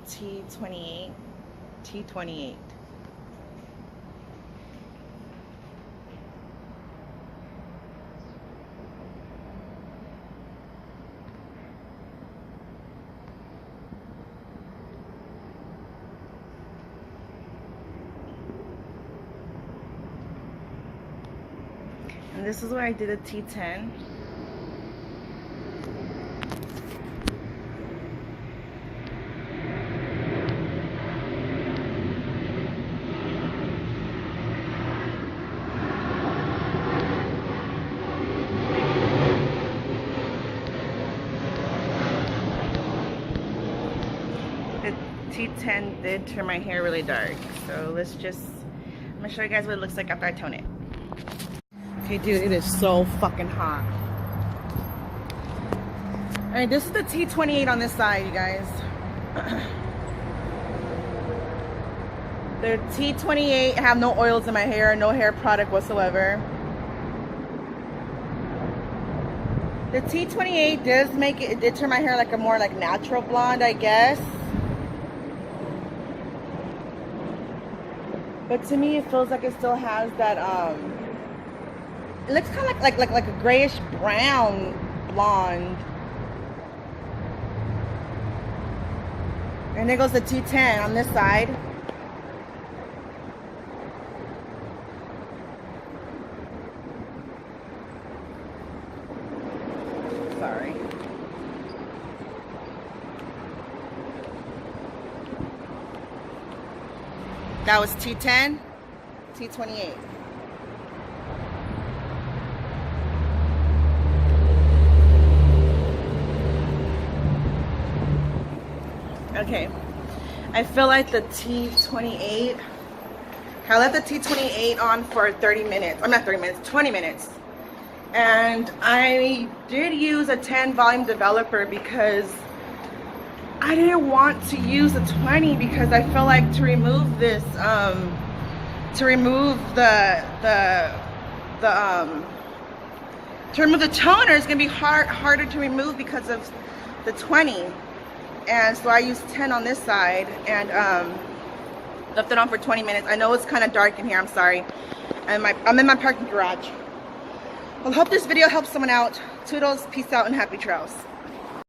T28. T28. And this is where I did a T10. The T10 did turn my hair really dark. So let's just, I'm gonna show you guys what it looks like after I tone it. Okay, dude, it is so fucking hot. Alright, this is the T28 on this side, you guys. The T28 have no oils in my hair, no hair product whatsoever. The T28 does make it did turn my hair like a more like natural blonde, I guess. But to me, it feels like it still has that it looks kind of like a grayish brown blonde. And there goes the T10 on this side. Sorry. That was T10, T28. Okay, I feel like the T28, I left the T28 on for 30 minutes. I'm not 30 minutes, 20 minutes. And I did use a 10 volume developer because I didn't want to use a 20 because I feel like to remove this, to remove the toner is gonna be harder to remove because of the 20. And so I used 10 on this side and left it on for 20 minutes. I know it's kind of dark in here, I'm sorry. And I'm in my parking garage. Well, I hope this video helps someone out. Toodles, peace out, and happy trails.